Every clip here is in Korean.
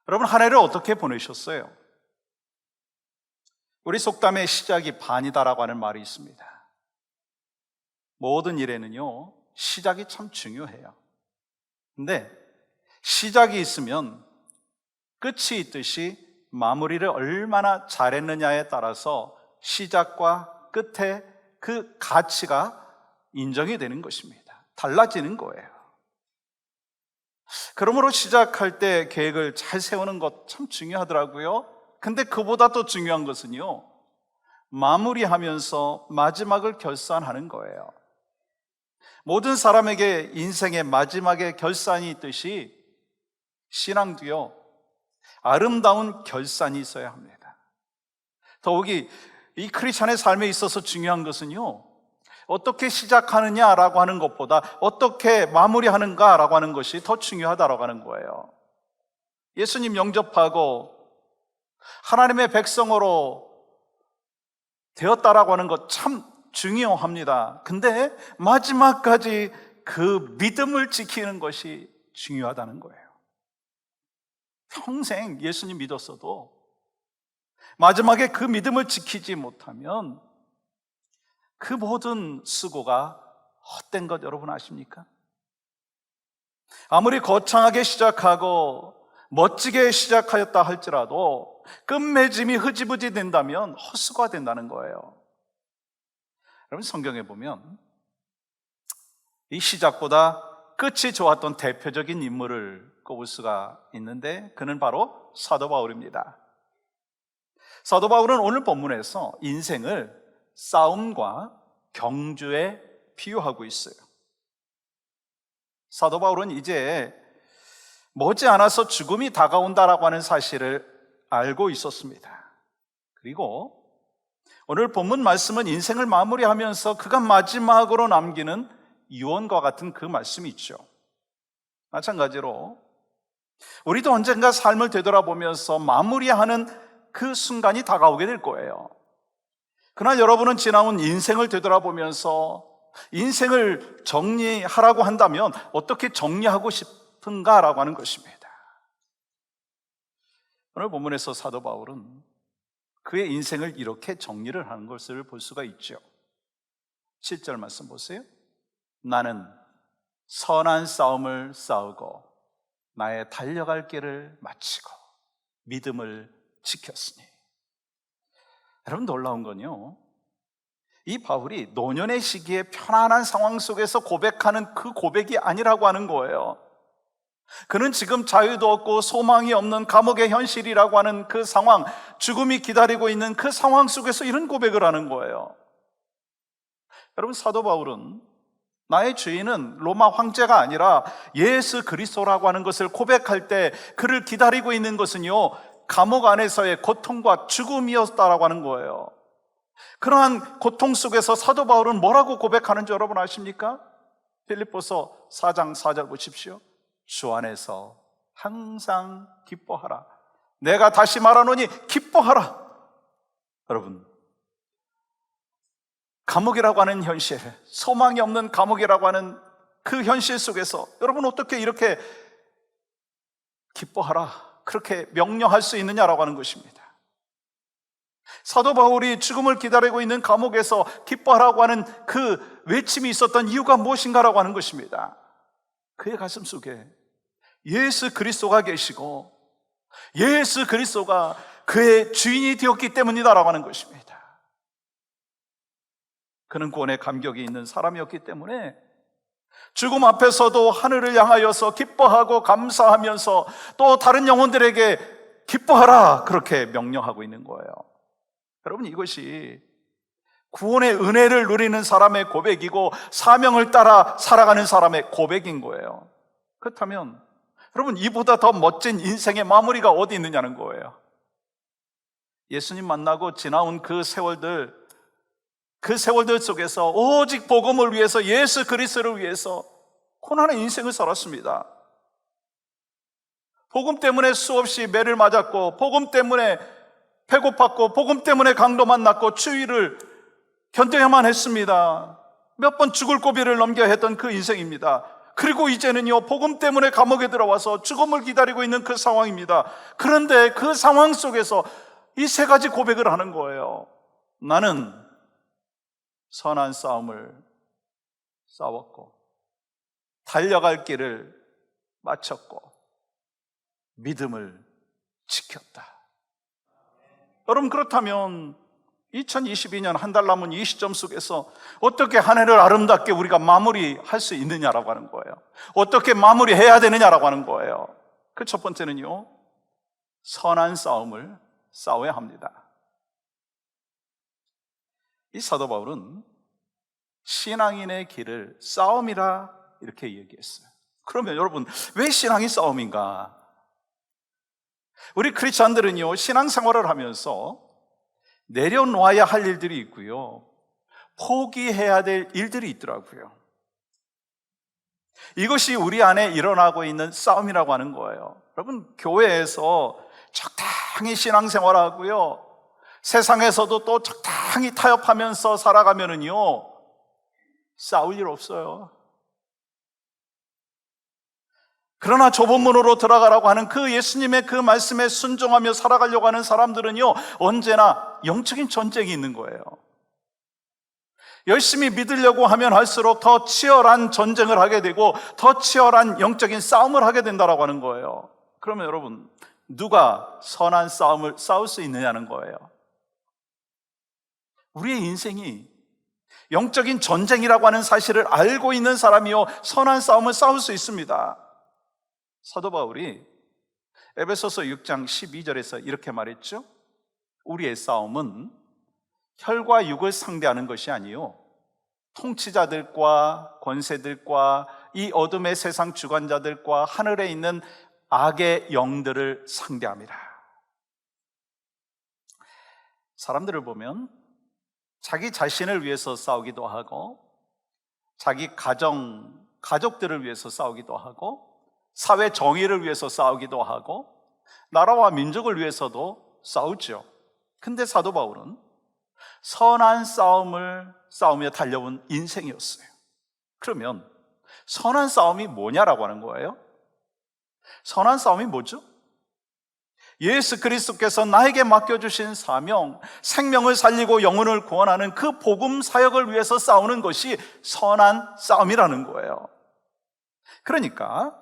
여러분, 한 해를 어떻게 보내셨어요? 우리 속담에 시작이 반이다라고 하는 말이 있습니다. 모든 일에는요, 시작이 참 중요해요. 근데 시작이 있으면 끝이 있듯이 마무리를 얼마나 잘했느냐에 따라서 시작과 끝에 그 가치가 인정이 되는 것입니다. 달라지는 거예요. 그러므로 시작할 때 계획을 잘 세우는 것 참 중요하더라고요. 근데 그보다 더 중요한 것은요, 마무리하면서 마지막을 결산하는 거예요. 모든 사람에게 인생의 마지막에 결산이 있듯이 신앙도요, 아름다운 결산이 있어야 합니다. 더욱이 이 크리스찬의 삶에 있어서 중요한 것은요, 어떻게 시작하느냐라고 하는 것보다 어떻게 마무리하는가라고 하는 것이 더 중요하다라고 하는 거예요. 예수님 영접하고 하나님의 백성으로 되었다라고 하는 것 참 중요합니다. 근데 마지막까지 그 믿음을 지키는 것이 중요하다는 거예요. 평생 예수님 믿었어도 마지막에 그 믿음을 지키지 못하면 그 모든 수고가 헛된 것 여러분 아십니까? 아무리 거창하게 시작하고 멋지게 시작하였다 할지라도 끝맺음이 흐지부지 된다면 헛수고가 된다는 거예요. 여러분, 성경에 보면 이 시작보다 끝이 좋았던 대표적인 인물을 꼽을 수가 있는데 그는 바로 사도 바울입니다. 사도 바울은 오늘 본문에서 인생을 싸움과 경주에 비유하고 있어요. 사도 바울은 이제 머지않아서 죽음이 다가온다라고 하는 사실을 알고 있었습니다. 그리고 오늘 본문 말씀은 인생을 마무리하면서 그가 마지막으로 남기는 유언과 같은 그 말씀이 있죠. 마찬가지로 우리도 언젠가 삶을 되돌아보면서 마무리하는 그 순간이 다가오게 될 거예요. 그러나 여러분은 지나온 인생을 되돌아보면서 인생을 정리하라고 한다면 어떻게 정리하고 싶은가라고 하는 것입니다. 오늘 본문에서 사도 바울은 그의 인생을 이렇게 정리를 하는 것을 볼 수가 있죠. 7절 말씀 보세요. 나는 선한 싸움을 싸우고 나의 달려갈 길을 마치고 믿음을 지켰으니. 여러분, 놀라운 건요, 이 바울이 노년의 시기에 편안한 상황 속에서 고백하는 그 고백이 아니라고 하는 거예요. 그는 지금 자유도 없고 소망이 없는 감옥의 현실이라고 하는 그 상황, 죽음이 기다리고 있는 그 상황 속에서 이런 고백을 하는 거예요. 여러분, 사도 바울은 나의 주인은 로마 황제가 아니라 예수 그리스도라고 하는 것을 고백할 때 그를 기다리고 있는 것은요, 감옥 안에서의 고통과 죽음이었다라고 하는 거예요. 그러한 고통 속에서 사도 바울은 뭐라고 고백하는지 여러분 아십니까? 빌립보서 4장 4절 보십시오. 주 안에서 항상 기뻐하라. 내가 다시 말하노니 기뻐하라. 여러분, 감옥이라고 하는 현실, 소망이 없는 감옥이라고 하는 그 현실 속에서 여러분 어떻게 이렇게 기뻐하라, 그렇게 명령할 수 있느냐라고 하는 것입니다. 사도 바울이 죽음을 기다리고 있는 감옥에서 기뻐하라고 하는 그 외침이 있었던 이유가 무엇인가라고 하는 것입니다. 그의 가슴 속에 예수 그리스도가 계시고 예수 그리스도가 그의 주인이 되었기 때문이다라고 하는 것입니다. 그는 구원의 감격이 있는 사람이었기 때문에 죽음 앞에서도 하늘을 향하여서 기뻐하고 감사하면서 또 다른 영혼들에게 기뻐하라, 그렇게 명령하고 있는 거예요. 여러분, 이것이 구원의 은혜를 누리는 사람의 고백이고 사명을 따라 살아가는 사람의 고백인 거예요. 그렇다면 여러분, 이보다 더 멋진 인생의 마무리가 어디 있느냐는 거예요. 예수님 만나고 지나온 그 세월들 속에서 오직 복음을 위해서, 예수 그리스도를 위해서 고난의 인생을 살았습니다. 복음 때문에 수없이 매를 맞았고, 복음 때문에 배고팠고, 복음 때문에 강도 만났고, 추위를 견뎌야만 했습니다. 몇 번 죽을 고비를 넘겨야 했던 그 인생입니다. 그리고 이제는요, 복음 때문에 감옥에 들어와서 죽음을 기다리고 있는 그 상황입니다. 그런데 그 상황 속에서 이 세 가지 고백을 하는 거예요. 나는 선한 싸움을 싸웠고, 달려갈 길을 마쳤고, 믿음을 지켰다. 여러분, 그렇다면 2022년 한 달 남은 이 시점 속에서 어떻게 한 해를 아름답게 우리가 마무리할 수 있느냐라고 하는 거예요. 어떻게 마무리해야 되느냐라고 하는 거예요. 그 첫 번째는요, 선한 싸움을 싸워야 합니다. 이 사도 바울은 신앙인의 길을 싸움이라 이렇게 얘기했어요. 그러면 여러분, 왜 신앙이 싸움인가? 우리 크리스찬들은요, 신앙생활을 하면서 내려놓아야 할 일들이 있고요, 포기해야 될 일들이 있더라고요. 이것이 우리 안에 일어나고 있는 싸움이라고 하는 거예요. 여러분, 교회에서 적당히 신앙생활하고요, 세상에서도 또 적당히 타협하면서 살아가면은요, 싸울 일 없어요. 그러나 좁은 문으로 들어가라고 하는 그 예수님의 그 말씀에 순종하며 살아가려고 하는 사람들은요, 언제나 영적인 전쟁이 있는 거예요. 열심히 믿으려고 하면 할수록 더 치열한 전쟁을 하게 되고 더 치열한 영적인 싸움을 하게 된다라고 하는 거예요. 그러면 여러분, 누가 선한 싸움을 싸울 수 있느냐는 거예요. 우리의 인생이 영적인 전쟁이라고 하는 사실을 알고 있는 사람이요, 선한 싸움을 싸울 수 있습니다. 사도 바울이 에베소서 6장 12절에서 이렇게 말했죠. 우리의 싸움은 혈과 육을 상대하는 것이 아니요, 통치자들과 권세들과 이 어둠의 세상 주관자들과 하늘에 있는 악의 영들을 상대합니다. 사람들을 보면 자기 자신을 위해서 싸우기도 하고, 자기 가족들을 위해서 싸우기도 하고, 사회 정의를 위해서 싸우기도 하고, 나라와 민족을 위해서도 싸우죠. 근데 사도 바울은 선한 싸움을 싸우며 달려온 인생이었어요. 그러면 선한 싸움이 뭐냐라고 하는 거예요? 선한 싸움이 뭐죠? 예수 그리스도께서 나에게 맡겨주신 사명, 생명을 살리고 영혼을 구원하는 그 복음 사역을 위해서 싸우는 것이 선한 싸움이라는 거예요. 그러니까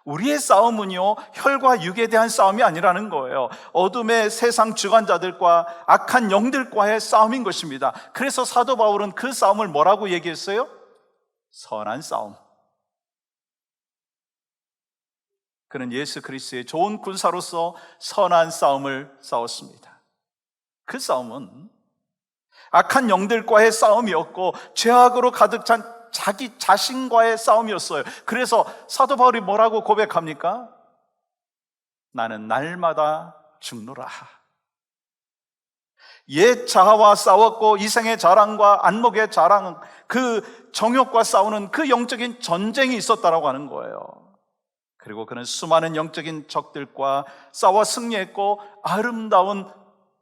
우리의 싸움은요, 혈과 육에 대한 싸움이 아니라는 거예요. 어둠의 세상 주관자들과 악한 영들과의 싸움인 것입니다. 그래서 사도 바울은 그 싸움을 뭐라고 얘기했어요? 선한 싸움. 그는 예수 그리스도의 좋은 군사로서 선한 싸움을 싸웠습니다. 그 싸움은 악한 영들과의 싸움이었고 죄악으로 가득 찬 자기 자신과의 싸움이었어요. 그래서 사도 바울이 뭐라고 고백합니까? 나는 날마다 죽노라. 옛 자아와 싸웠고 이생의 자랑과 안목의 자랑, 그 정욕과 싸우는 그 영적인 전쟁이 있었다라고 하는 거예요. 그리고 그는 수많은 영적인 적들과 싸워 승리했고 아름다운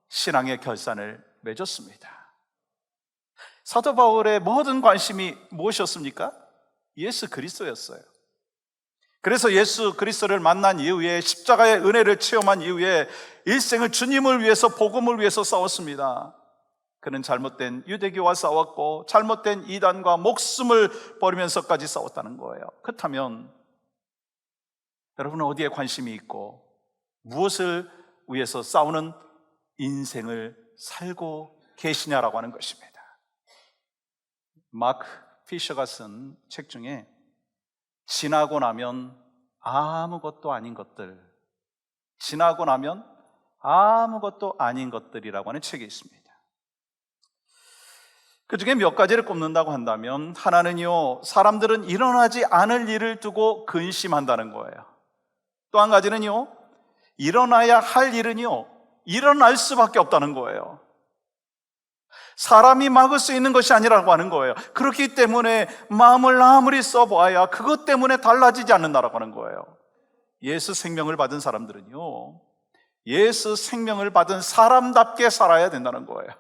신앙의 결산을 맺었습니다. 사도 바울의 모든 관심이 무엇이었습니까? 예수 그리스도였어요. 그래서 예수 그리스도를 만난 이후에, 십자가의 은혜를 체험한 이후에 일생을 주님을 위해서, 복음을 위해서 싸웠습니다. 그는 잘못된 유대교와 싸웠고 잘못된 이단과 목숨을 버리면서까지 싸웠다는 거예요. 그렇다면 여러분은 어디에 관심이 있고 무엇을 위해서 싸우는 인생을 살고 계시냐라고 하는 것입니다. 마크 피셔가 쓴 책 중에 지나고 나면 아무것도 아닌 것들, 지나고 나면 아무것도 아닌 것들이라고 하는 책이 있습니다. 그 중에 몇 가지를 꼽는다고 한다면, 하나는요, 사람들은 일어나지 않을 일을 두고 근심한다는 거예요. 또 한 가지는요, 일어나야 할 일은요, 일어날 수밖에 없다는 거예요. 사람이 막을 수 있는 것이 아니라고 하는 거예요. 그렇기 때문에 마음을 아무리 써봐야 그것 때문에 달라지지 않는다라고 하는 거예요. 예수 생명을 받은 사람들은요, 예수 생명을 받은 사람답게 살아야 된다는 거예요.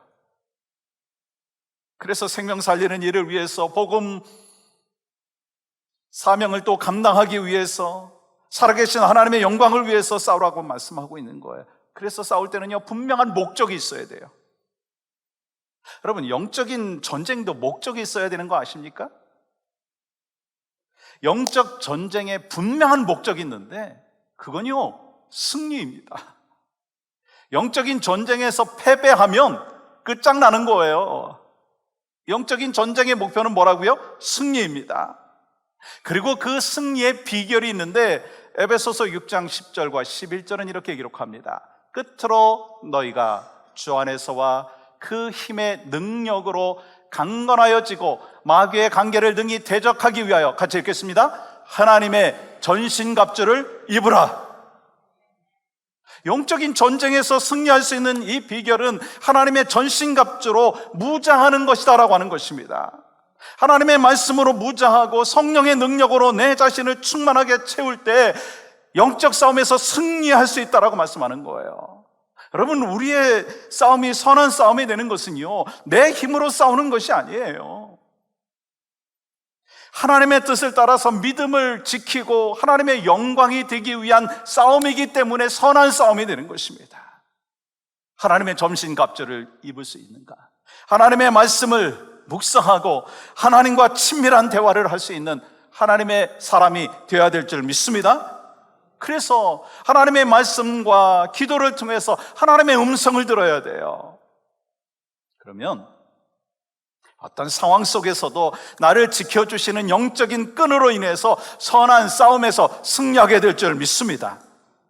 그래서 생명 살리는 일을 위해서, 복음 사명을 또 감당하기 위해서, 살아계신 하나님의 영광을 위해서 싸우라고 말씀하고 있는 거예요. 그래서 싸울 때는요, 분명한 목적이 있어야 돼요. 여러분, 영적인 전쟁도 목적이 있어야 되는 거 아십니까? 영적 전쟁에 분명한 목적이 있는데 그건요, 승리입니다. 영적인 전쟁에서 패배하면 끝장나는 거예요. 영적인 전쟁의 목표는 뭐라고요? 승리입니다. 그리고 그 승리의 비결이 있는데 에베소서 6장 10절과 11절은 이렇게 기록합니다. 끝으로 너희가 주 안에서와 그 힘의 능력으로 강건하여지고 마귀의 관계를 능히 대적하기 위하여, 같이 읽겠습니다. 하나님의 전신갑주를 입으라. 영적인 전쟁에서 승리할 수 있는 이 비결은 하나님의 전신갑주로 무장하는 것이다 라고 하는 것입니다. 하나님의 말씀으로 무장하고 성령의 능력으로 내 자신을 충만하게 채울 때 영적 싸움에서 승리할 수 있다라고 말씀하는 거예요. 여러분, 우리의 싸움이 선한 싸움이 되는 것은요, 내 힘으로 싸우는 것이 아니에요. 하나님의 뜻을 따라서 믿음을 지키고 하나님의 영광이 되기 위한 싸움이기 때문에 선한 싸움이 되는 것입니다. 하나님의 전신갑주를 입을 수 있는가? 하나님의 말씀을 묵상하고 하나님과 친밀한 대화를 할 수 있는 하나님의 사람이 되어야 될 줄 믿습니다. 그래서 하나님의 말씀과 기도를 통해서 하나님의 음성을 들어야 돼요. 그러면 어떤 상황 속에서도 나를 지켜주시는 영적인 끈으로 인해서 선한 싸움에서 승리하게 될 줄 믿습니다.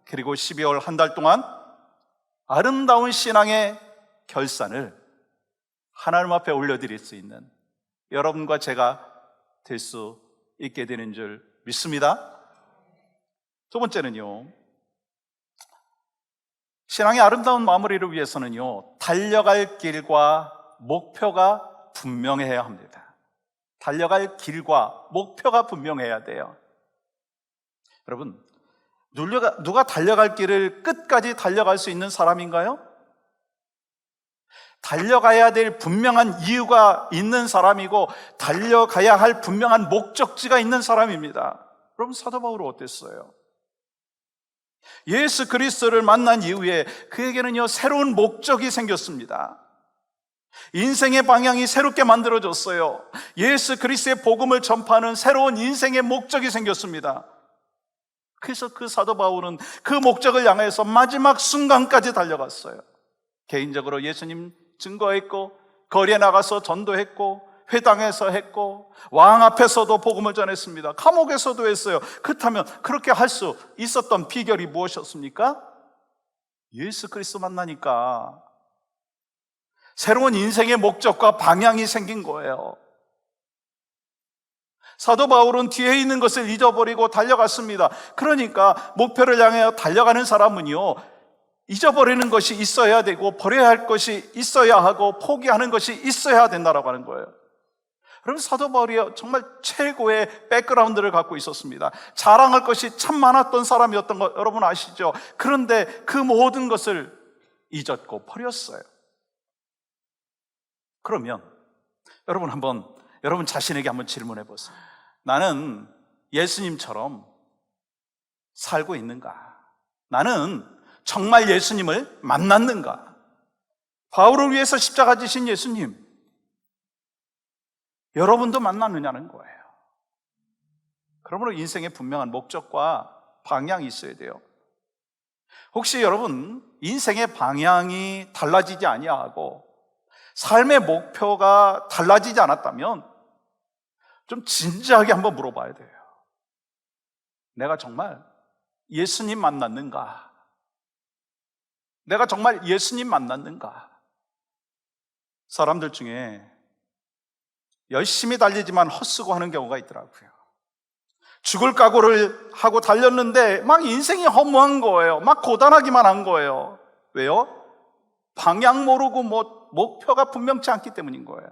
그리고 12월 한 달 동안 아름다운 신앙의 결산을 하나님 앞에 올려드릴 수 있는 여러분과 제가 될 수 있게 되는 줄 믿습니다. 두 번째는요, 신앙의 아름다운 마무리를 위해서는요, 달려갈 길과 목표가 분명해야 합니다. 달려갈 길과 목표가 분명해야 돼요. 여러분, 누가 달려갈 길을 끝까지 달려갈 수 있는 사람인가요? 달려가야 될 분명한 이유가 있는 사람이고 달려가야 할 분명한 목적지가 있는 사람입니다. 여러분, 사도 바울은 어땠어요? 예수 그리스도를 만난 이후에 그에게는요, 새로운 목적이 생겼습니다. 인생의 방향이 새롭게 만들어졌어요. 예수 그리스도의 복음을 전파하는 새로운 인생의 목적이 생겼습니다. 그래서 그 사도 바울은 그 목적을 향해서 마지막 순간까지 달려갔어요. 개인적으로 예수님 증거했고, 거리에 나가서 전도했고, 회당에서 했고, 왕 앞에서도 복음을 전했습니다. 감옥에서도 했어요. 그렇다면 그렇게 할 수 있었던 비결이 무엇이었습니까? 예수 그리스도 만나니까 새로운 인생의 목적과 방향이 생긴 거예요. 사도 바울은 뒤에 있는 것을 잊어버리고 달려갔습니다. 그러니까 목표를 향해 달려가는 사람은요, 잊어버리는 것이 있어야 되고 버려야 할 것이 있어야 하고 포기하는 것이 있어야 된다라고 하는 거예요. 여러분, 사도 바울이 정말 최고의 백그라운드를 갖고 있었습니다. 자랑할 것이 참 많았던 사람이었던 거 여러분 아시죠? 그런데 그 모든 것을 잊었고 버렸어요. 그러면 여러분 자신에게 한번 질문해 보세요. 나는 예수님처럼 살고 있는가? 나는 정말 예수님을 만났는가? 바울을 위해서 십자가 지신 예수님, 여러분도 만났느냐는 거예요. 그러므로 인생에 분명한 목적과 방향이 있어야 돼요. 혹시 여러분 인생의 방향이 달라지지 아니하고 삶의 목표가 달라지지 않았다면 좀 진지하게 한번 물어봐야 돼요. 내가 정말 예수님 만났는가? 내가 정말 예수님 만났는가? 사람들 중에 열심히 달리지만 헛수고 하는 경우가 있더라고요. 죽을 각오를 하고 달렸는데 막 인생이 허무한 거예요. 막 고단하기만 한 거예요. 왜요? 방향 모르고 목표가 분명치 않기 때문인 거예요.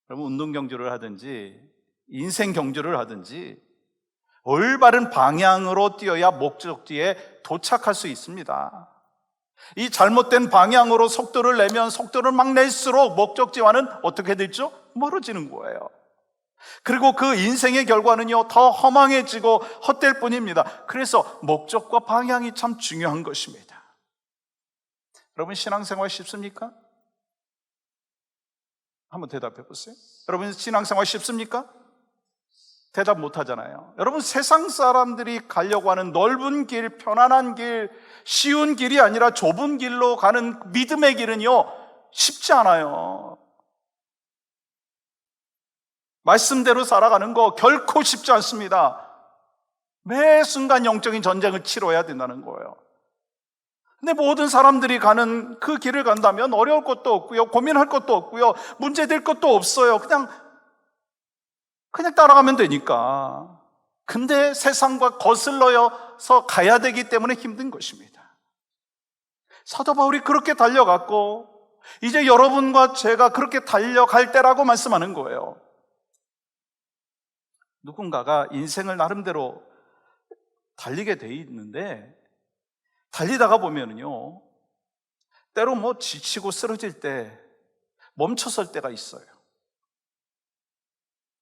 여러분, 운동 경주를 하든지 인생 경주를 하든지 올바른 방향으로 뛰어야 목적지에 도착할 수 있습니다. 이 잘못된 방향으로 속도를 내면 속도를 막 낼수록 목적지와는 어떻게 되죠? 멀어지는 거예요. 그리고 그 인생의 결과는요, 더 허망해지고 헛될 뿐입니다. 그래서 목적과 방향이 참 중요한 것입니다. 여러분, 신앙생활 쉽습니까? 한번 대답해 보세요. 여러분, 신앙생활 쉽습니까? 대답 못 하잖아요. 여러분, 세상 사람들이 가려고 하는 넓은 길, 편안한 길, 쉬운 길이 아니라 좁은 길로 가는 믿음의 길은요, 쉽지 않아요. 말씀대로 살아가는 거 결코 쉽지 않습니다. 매 순간 영적인 전쟁을 치러야 된다는 거예요. 근데 모든 사람들이 가는 그 길을 간다면 어려울 것도 없고요, 고민할 것도 없고요, 문제될 것도 없어요. 그냥 따라가면 되니까. 근데 세상과 거슬러서 가야 되기 때문에 힘든 것입니다. 사도 바울이 그렇게 달려갔고, 이제 여러분과 제가 그렇게 달려갈 때라고 말씀하는 거예요. 누군가가 인생을 나름대로 달리게 돼 있는데, 달리다가 보면은요, 때로 지치고 쓰러질 때 멈춰설 때가 있어요.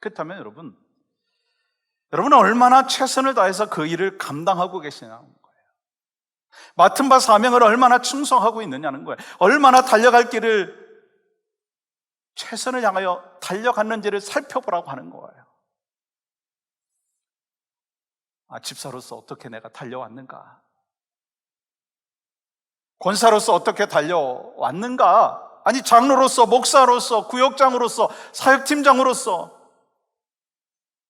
그렇다면 여러분은 얼마나 최선을 다해서 그 일을 감당하고 계시냐는 거예요. 맡은 바 사명을 얼마나 충성하고 있느냐는 거예요. 얼마나 달려갈 길을 최선을 향하여 달려갔는지를 살펴보라고 하는 거예요. 집사로서 어떻게 내가 달려왔는가? 권사로서 어떻게 달려왔는가? 아니, 장로로서, 목사로서, 구역장으로서, 사역팀장으로서,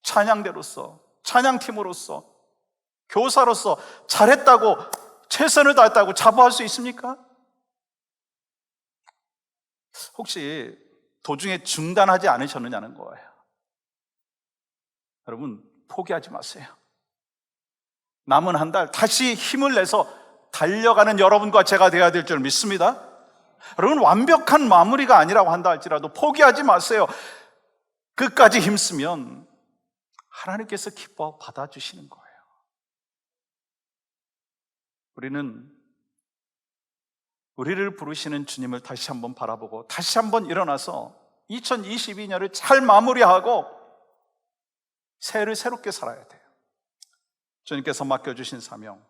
찬양대로서, 찬양팀으로서, 교사로서 잘했다고, 최선을 다했다고 자부할 수 있습니까? 혹시 도중에 중단하지 않으셨느냐는 거예요. 여러분, 포기하지 마세요. 남은 한 달 다시 힘을 내서 달려가는 여러분과 제가 되어야 될 줄 믿습니다. 여러분, 완벽한 마무리가 아니라고 한다 할지라도 포기하지 마세요. 끝까지 힘쓰면 하나님께서 기뻐 받아주시는 거예요. 우리는 우리를 부르시는 주님을 다시 한번 바라보고 다시 한번 일어나서 2022년을 잘 마무리하고 새해를 새롭게 살아야 돼요. 주님께서 맡겨주신 사명,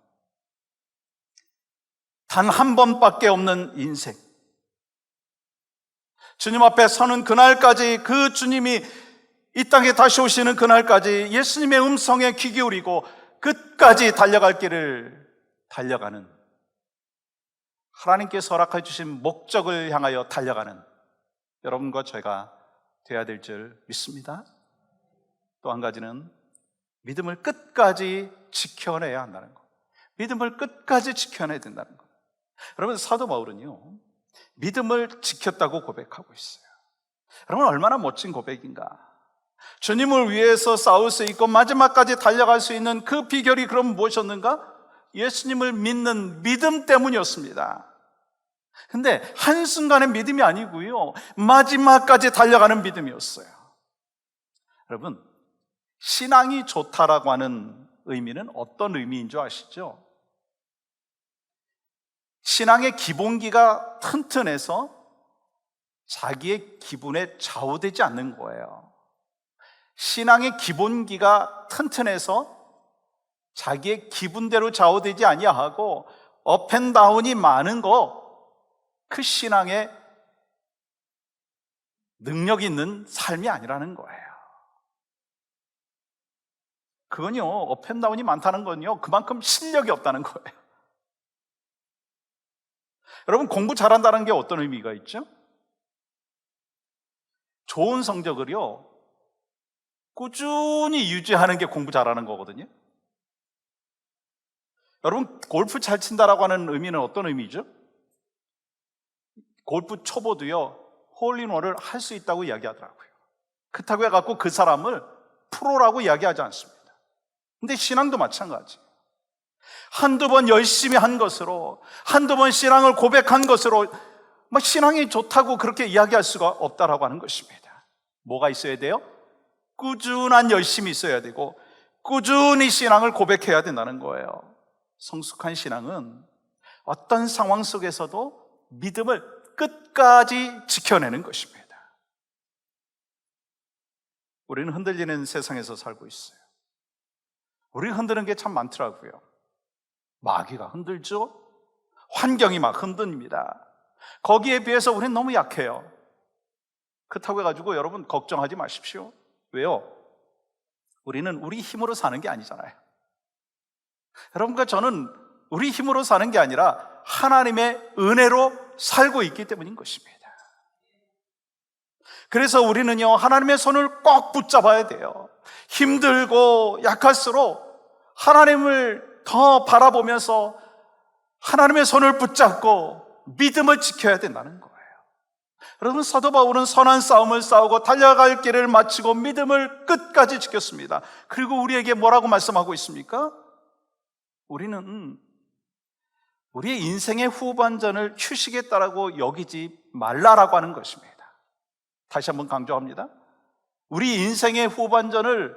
단 한 번밖에 없는 인생, 주님 앞에 서는 그날까지, 그 주님이 이 땅에 다시 오시는 그날까지 예수님의 음성에 귀 기울이고 끝까지 달려갈 길을 달려가는, 하나님께서 허락해 주신 목적을 향하여 달려가는 여러분과 저희가 되어야 될 줄 믿습니다. 또 한 가지는 믿음을 끝까지 지켜내야 한다는 것. 믿음을 끝까지 지켜내야 된다는 것. 여러분, 사도 바울은요, 믿음을 지켰다고 고백하고 있어요. 여러분, 얼마나 멋진 고백인가. 주님을 위해서 싸울 수 있고 마지막까지 달려갈 수 있는 그 비결이 그럼 무엇이었는가? 예수님을 믿는 믿음 때문이었습니다. 근데 한순간의 믿음이 아니고요, 마지막까지 달려가는 믿음이었어요. 여러분, 신앙이 좋다라고 하는 의미는 어떤 의미인 줄 아시죠? 신앙의 기본기가 튼튼해서 자기의 기분에 좌우되지 않는 거예요. 신앙의 기본기가 튼튼해서 자기의 기분대로 좌우되지 아니하고 업앤다운이 많은 거, 그 신앙의 능력 있는 삶이 아니라는 거예요. 그건요, 업앤다운이 많다는 건요, 그만큼 실력이 없다는 거예요. 여러분, 공부 잘한다는 게 어떤 의미가 있죠? 좋은 성적을요, 꾸준히 유지하는 게 공부 잘하는 거거든요. 여러분, 골프 잘 친다라고 하는 의미는 어떤 의미죠? 골프 초보도요, 홀인원을 할 수 있다고 이야기하더라고요. 그렇다고 해갖고 그 사람을 프로라고 이야기하지 않습니다. 근데 신앙도 마찬가지. 한두 번 열심히 한 것으로, 한두 번 신앙을 고백한 것으로 신앙이 좋다고 그렇게 이야기할 수가 없다라고 하는 것입니다. 뭐가 있어야 돼요? 꾸준한 열심이 있어야 되고 꾸준히 신앙을 고백해야 된다는 거예요. 성숙한 신앙은 어떤 상황 속에서도 믿음을 끝까지 지켜내는 것입니다. 우리는 흔들리는 세상에서 살고 있어요. 우리 흔드는 게 참 많더라고요. 마귀가 흔들죠. 환경이 막 흔듭니다. 거기에 비해서 우리는 너무 약해요. 그렇다고 해가지고 여러분 걱정하지 마십시오. 왜요? 우리는 우리 힘으로 사는 게 아니잖아요. 여러분과 저는 우리 힘으로 사는 게 아니라 하나님의 은혜로 살고 있기 때문인 것입니다. 그래서 우리는요, 하나님의 손을 꼭 붙잡아야 돼요. 힘들고 약할수록 하나님을 더 바라보면서 하나님의 손을 붙잡고 믿음을 지켜야 된다는 거예요. 여러분, 사도 바울은 선한 싸움을 싸우고 달려갈 길을 마치고 믿음을 끝까지 지켰습니다. 그리고 우리에게 뭐라고 말씀하고 있습니까? 우리는 우리의 인생의 후반전을 휴식에 따라고 여기지 말라라고 하는 것입니다. 다시 한번 강조합니다. 우리 인생의 후반전을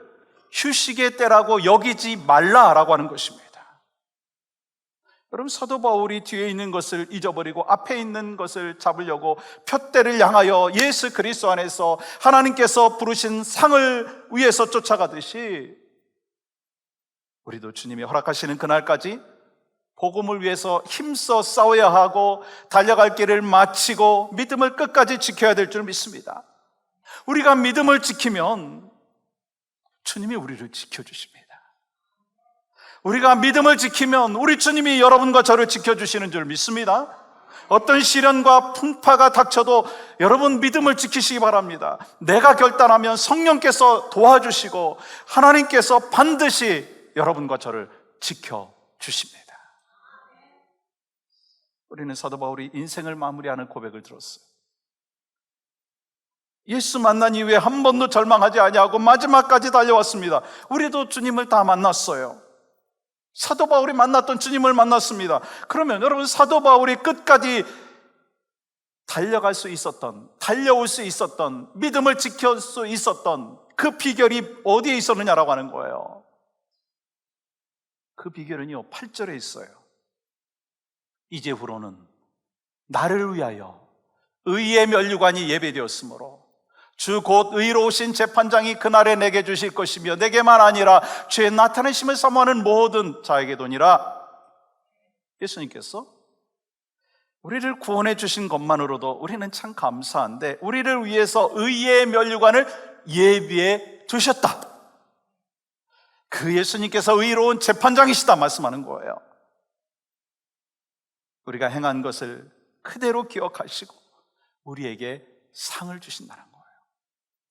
휴식의 때라고 여기지 말라라고 하는 것입니다. 여러분, 사도 바울이 뒤에 있는 것을 잊어버리고 앞에 있는 것을 잡으려고 표대를 향하여 예수 그리스도 안에서 하나님께서 부르신 상을 위해서 쫓아가듯이 우리도 주님이 허락하시는 그날까지 복음을 위해서 힘써 싸워야 하고 달려갈 길을 마치고 믿음을 끝까지 지켜야 될 줄 믿습니다. 우리가 믿음을 지키면 주님이 우리를 지켜주십니다. 우리가 믿음을 지키면 우리 주님이 여러분과 저를 지켜주시는 줄 믿습니다. 어떤 시련과 풍파가 닥쳐도 여러분 믿음을 지키시기 바랍니다. 내가 결단하면 성령께서 도와주시고 하나님께서 반드시 여러분과 저를 지켜주십니다. 우리는 사도 바울이 인생을 마무리하는 고백을 들었어요. 예수 만난 이후에 한 번도 절망하지 아니하고 마지막까지 달려왔습니다. 우리도 주님을 다 만났어요. 사도 바울이 만났던 주님을 만났습니다. 그러면 여러분, 사도 바울이 끝까지 달려갈 수 있었던, 달려올 수 있었던, 믿음을 지킬 수 있었던 그 비결이 어디에 있었느냐라고 하는 거예요. 그 비결은요, 8절에 있어요. 이제후로는 나를 위하여 의의 면류관이 예배되었으므로 주 곧 의로우신 재판장이 그날에 내게 주실 것이며 내게만 아니라 주의 나타내심을 사모하는 모든 자에게도니라. 예수님께서 우리를 구원해 주신 것만으로도 우리는 참 감사한데 우리를 위해서 의의 면류관을 예비해 두셨다. 그 예수님께서 의로운 재판장이시다 말씀하는 거예요. 우리가 행한 것을 그대로 기억하시고 우리에게 상을 주신다는 거예요.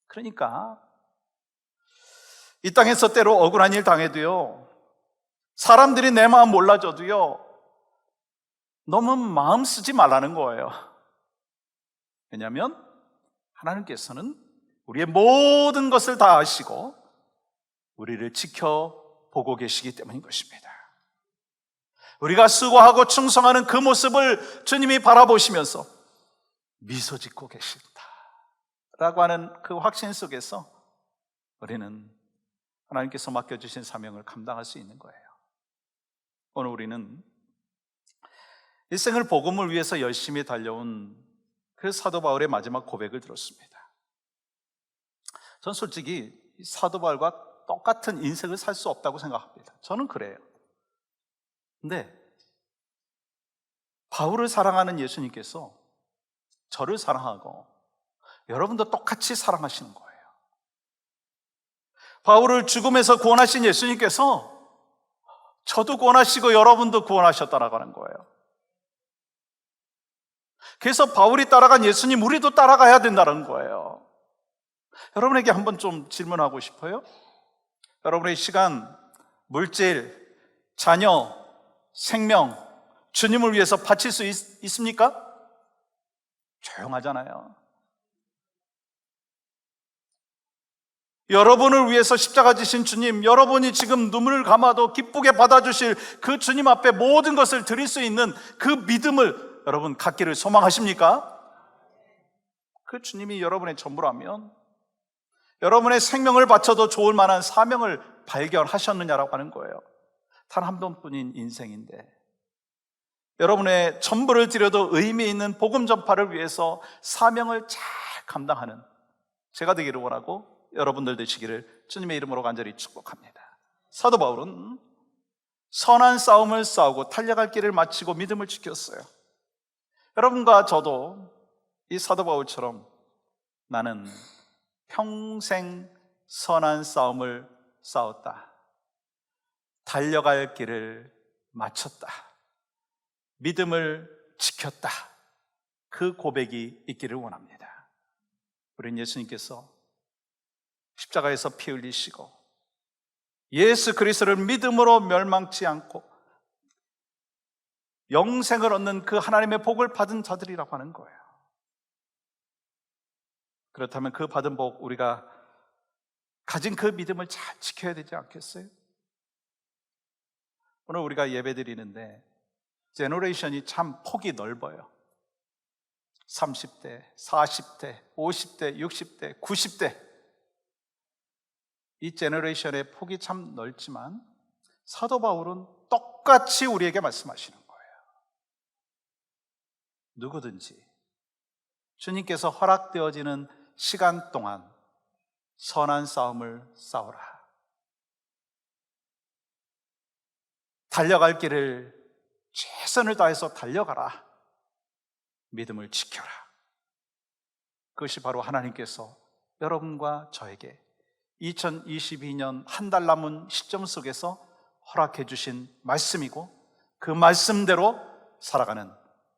그러니까 이 땅에서 때로 억울한 일 당해도요, 사람들이 내 마음 몰라줘도요, 너무 마음 쓰지 말라는 거예요. 왜냐하면 하나님께서는 우리의 모든 것을 다 아시고 우리를 지켜보고 계시기 때문인 것입니다. 우리가 수고하고 충성하는 그 모습을 주님이 바라보시면서 미소 짓고 계신다 라고 하는 그 확신 속에서 우리는 하나님께서 맡겨주신 사명을 감당할 수 있는 거예요. 오늘 우리는 일생을 복음을 위해서 열심히 달려온 그 사도 바울의 마지막 고백을 들었습니다. 전 솔직히 사도 바울과 똑같은 인생을 살 수 없다고 생각합니다. 저는 그래요. 근데 바울을 사랑하는 예수님께서 저를 사랑하고 여러분도 똑같이 사랑하시는 거예요. 바울을 죽음에서 구원하신 예수님께서 저도 구원하시고 여러분도 구원하셨다라고 하는 거예요. 그래서 바울이 따라간 예수님, 우리도 따라가야 된다는 거예요. 여러분에게 한번 좀 질문하고 싶어요. 여러분의 시간, 물질, 자녀, 생명, 주님을 위해서 바칠 수 있습니까? 조용하잖아요. 여러분을 위해서 십자가 지신 주님, 여러분이 지금 눈물을 감아도 기쁘게 받아주실 그 주님 앞에 모든 것을 드릴 수 있는 그 믿음을 여러분 갖기를 소망하십니까? 그 주님이 여러분의 전부라면 여러분의 생명을 바쳐도 좋을 만한 사명을 발견하셨느냐라고 하는 거예요. 단 한 번뿐인 인생인데 여러분의 전부를 드려도 의미 있는 복음 전파를 위해서 사명을 잘 감당하는 제가 되기를 원하고 여러분들 되시기를 주님의 이름으로 간절히 축복합니다. 사도 바울은 선한 싸움을 싸우고 달려갈 길을 마치고 믿음을 지켰어요. 여러분과 저도 이 사도 바울처럼 나는 평생 선한 싸움을 싸웠다, 달려갈 길을 마쳤다, 믿음을 지켰다, 그 고백이 있기를 원합니다. 우리는 예수님께서 십자가에서 피 흘리시고 예수 그리스도를 믿음으로 멸망치 않고 영생을 얻는 그 하나님의 복을 받은 자들이라고 하는 거예요. 그렇다면 그 받은 복, 우리가 가진 그 믿음을 잘 지켜야 되지 않겠어요? 오늘 우리가 예배 드리는데 제너레이션이 참 폭이 넓어요. 30대, 40대, 50대, 60대, 90대, 이 제너레이션의 폭이 참 넓지만 사도 바울은 똑같이 우리에게 말씀하시는 거예요. 누구든지 주님께서 허락되어지는 시간 동안 선한 싸움을 싸우라, 달려갈 길을 최선을 다해서 달려가라, 믿음을 지켜라. 그것이 바로 하나님께서 여러분과 저에게 2022년 한 달 남은 시점 속에서 허락해 주신 말씀이고, 그 말씀대로 살아가는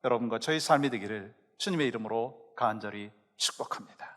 여러분과 저의 삶이 되기를 주님의 이름으로 간절히 축복합니다.